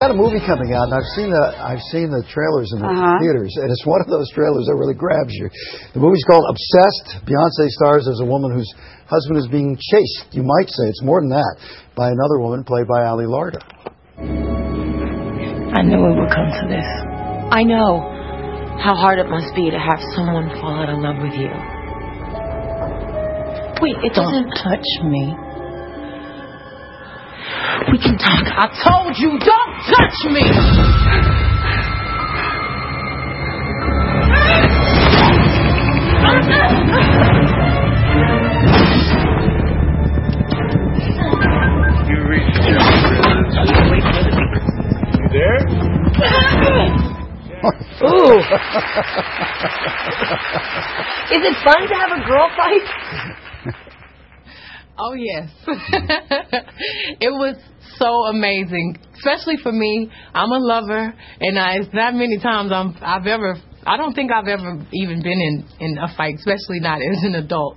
Got a movie coming out, and I've seen the trailers in the theaters, and it's one of those trailers that really grabs you. The movie's called Obessed. Beyoncé stars as a woman whose husband is being chased. You might say it's more than that, by another woman played by Ali Larter. I knew it would come to this. I know how hard it must be to have someone fall out of love with you. Wait, it doesn't touch me. We can talk. I told you, don't touch me! You reached You there? Ooh. Is it fun to have a girl fight? Oh, yes. It was so amazing, especially for me. I'm a lover, and it's not many times I don't think I've ever even been in a fight, especially not as an adult.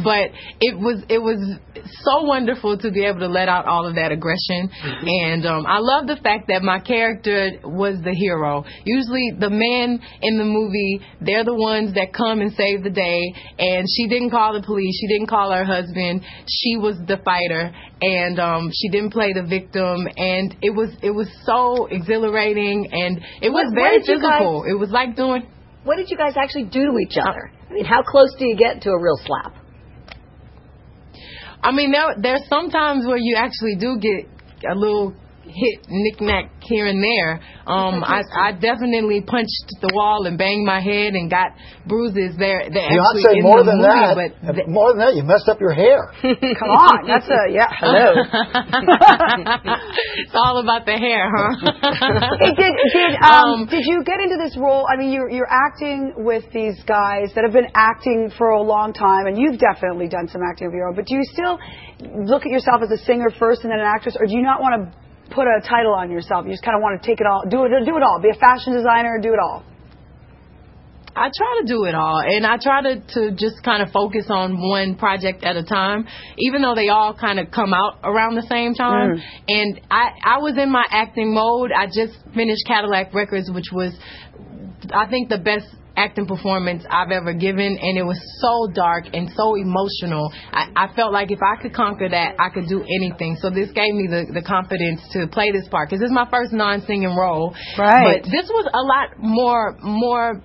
But it was so wonderful to be able to let out all of that aggression. And I love the fact that my character was the hero. Usually the men in the movie, they're the ones that come and save the day. And she didn't call the police. She didn't call her husband. She was the fighter. And she didn't play the victim. And it was so exhilarating. And it was very physical. It was like doing. What did you guys actually do to each other? I mean, how close do you get to a real slap? I mean, there's some times where you actually do get a little hit, knick-knack here and there. I definitely punched the wall and banged my head and got bruises there. Beyoncé, more than that, more than that, you messed up your hair. Come on, that's hello. It's all about the hair, huh? Did you get into this role? I mean, you're acting with these guys that have been acting for a long time, and you've definitely done some acting of your own. But do you still look at yourself as a singer first and then an actress, or do you not want to put a title on yourself? You just kind of want to take it all, do it all, be a fashion designer, do it all. I try to do it all, and I try to just kind of focus on one project at a time, even though they all kind of come out around the same time. And I was in my acting mode. I just finished Cadillac Records, which was, I think, the best acting performance I've ever given, and it was so dark and so emotional. I felt like if I could conquer that, I could do anything. So this gave me the confidence to play this part, because this is my first non-singing role. Right. But this was a lot more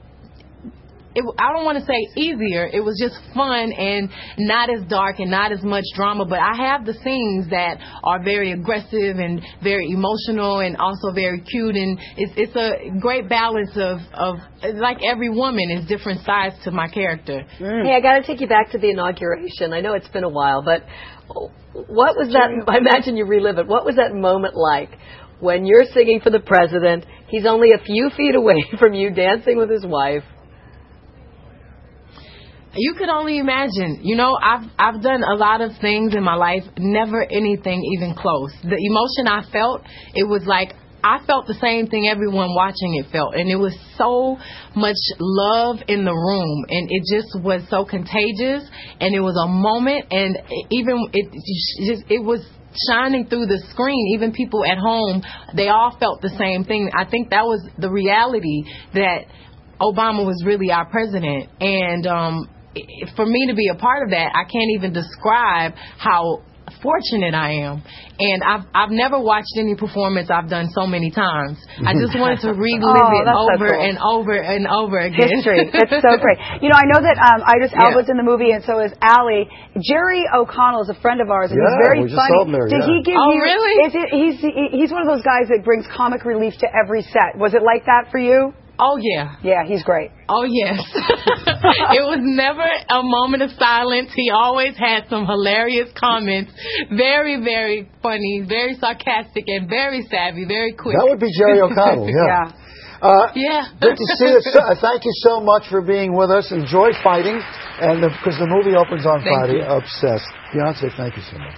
I don't want to say easier. It was just fun and not as dark and not as much drama. But I have the scenes that are very aggressive and very emotional and also very cute. And it's a great balance of like every woman is different sides to my character. Hey, I got to take you back to the inauguration. I know it's been a while, but what was that? I imagine you relive it. What was that moment like when you're singing for the president? He's only a few feet away from you, dancing with his wife. You could only imagine. You know, I've done a lot of things in my life, never anything even close. The emotion I felt, it was like I felt the same thing everyone watching it felt, and it was so much love in the room, and it just was so contagious, and it was a moment, and it was shining through the screen. Even people at home, they all felt the same thing. I think that was the reality, that Obama was really our president, and for me to be a part of that, I can't even describe how fortunate I am. And I've never watched any performance I've done so many times. I just wanted to relive it over and over and over again. History. That's so great. You know, I know that Idris Elba's in the movie, and so is Ali. Jerry O'Connell is a friend of ours, and he's very funny. Did he give you? Really? He's one of those guys that brings comic relief to every set. Was it like that for you? Oh, yeah. Yeah, he's great. Oh, yes. It was never a moment of silence. He always had some hilarious comments. Very, very funny, very sarcastic, and very savvy, very quick. That would be Jerry O'Connell, yeah. Yeah. Good to see you. Thank you so much for being with us. Enjoy fighting, and because the movie opens on Friday, Obessed. Beyoncé, thank you so much.